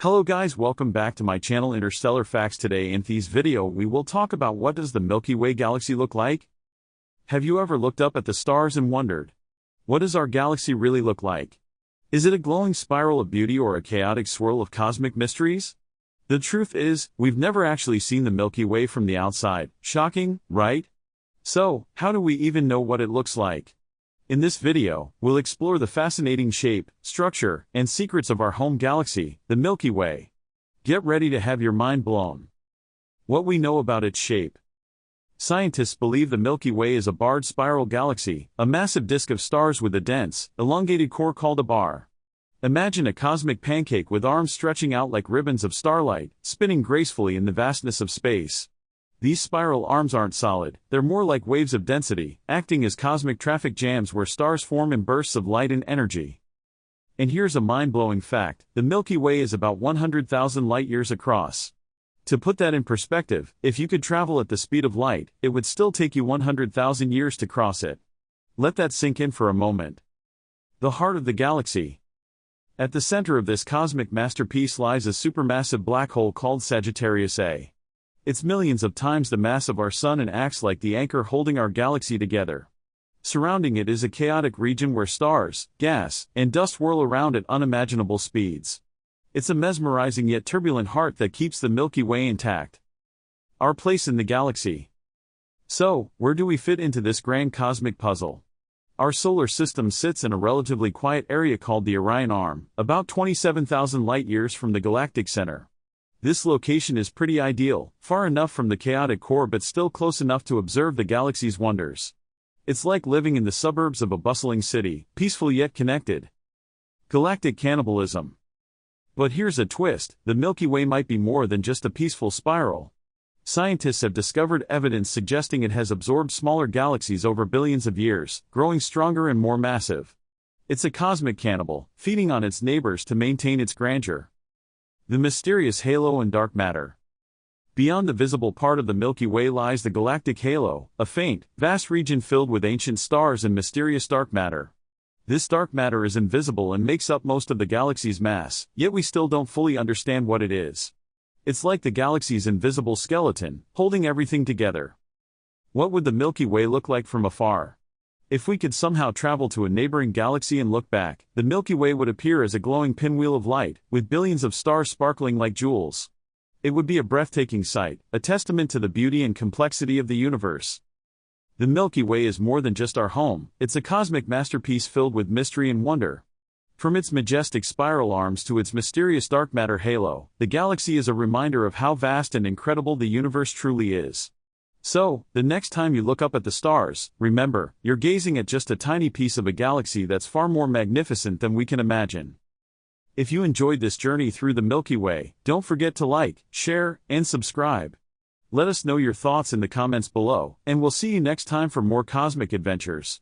Hello guys, welcome back to my channel Interstellar Facts. Today in this video we will talk about what does the Milky Way galaxy look like? Have you ever looked up at the stars and wondered, what does our galaxy really look like? Is it a glowing spiral of beauty or a chaotic swirl of cosmic mysteries? The truth is, we've never actually seen the Milky Way from the outside. Shocking, right? So, how do we even know what it looks like? In this video, we'll explore the fascinating shape, structure, and secrets of our home galaxy, the Milky Way. Get ready to have your mind blown. What we know about its shape. Scientists believe the Milky Way is a barred spiral galaxy, a massive disk of stars with a dense, elongated core called a bar. Imagine a cosmic pancake with arms stretching out like ribbons of starlight, spinning gracefully in the vastness of space. These spiral arms aren't solid, they're more like waves of density, acting as cosmic traffic jams where stars form in bursts of light and energy. And here's a mind-blowing fact, the Milky Way is about 100,000 light-years across. To put that in perspective, if you could travel at the speed of light, it would still take you 100,000 years to cross it. Let that sink in for a moment. The heart of the galaxy. At the center of this cosmic masterpiece lies a supermassive black hole called Sagittarius A. It's millions of times the mass of our Sun and acts like the anchor holding our galaxy together. Surrounding it is a chaotic region where stars, gas, and dust whirl around at unimaginable speeds. It's a mesmerizing yet turbulent heart that keeps the Milky Way intact. Our place in the galaxy. So, where do we fit into this grand cosmic puzzle? Our solar system sits in a relatively quiet area called the Orion Arm, about 27,000 light-years from the galactic center. This location is pretty ideal, far enough from the chaotic core but still close enough to observe the galaxy's wonders. It's like living in the suburbs of a bustling city, peaceful yet connected. Galactic cannibalism. But here's a twist, the Milky Way might be more than just a peaceful spiral. Scientists have discovered evidence suggesting it has absorbed smaller galaxies over billions of years, growing stronger and more massive. It's a cosmic cannibal, feeding on its neighbors to maintain its grandeur. The mysterious halo and dark matter. Beyond the visible part of the Milky Way lies the galactic halo, a faint, vast region filled with ancient stars and mysterious dark matter. This dark matter is invisible and makes up most of the galaxy's mass, yet we still don't fully understand what it is. It's like the galaxy's invisible skeleton, holding everything together. What would the Milky Way look like from afar? If we could somehow travel to a neighboring galaxy and look back, the Milky Way would appear as a glowing pinwheel of light, with billions of stars sparkling like jewels. It would be a breathtaking sight, a testament to the beauty and complexity of the universe. The Milky Way is more than just our home, it's a cosmic masterpiece filled with mystery and wonder. From its majestic spiral arms to its mysterious dark matter halo, the galaxy is a reminder of how vast and incredible the universe truly is. So, the next time you look up at the stars, remember, you're gazing at just a tiny piece of a galaxy that's far more magnificent than we can imagine. If you enjoyed this journey through the Milky Way, don't forget to like, share, and subscribe. Let us know your thoughts in the comments below, and we'll see you next time for more cosmic adventures.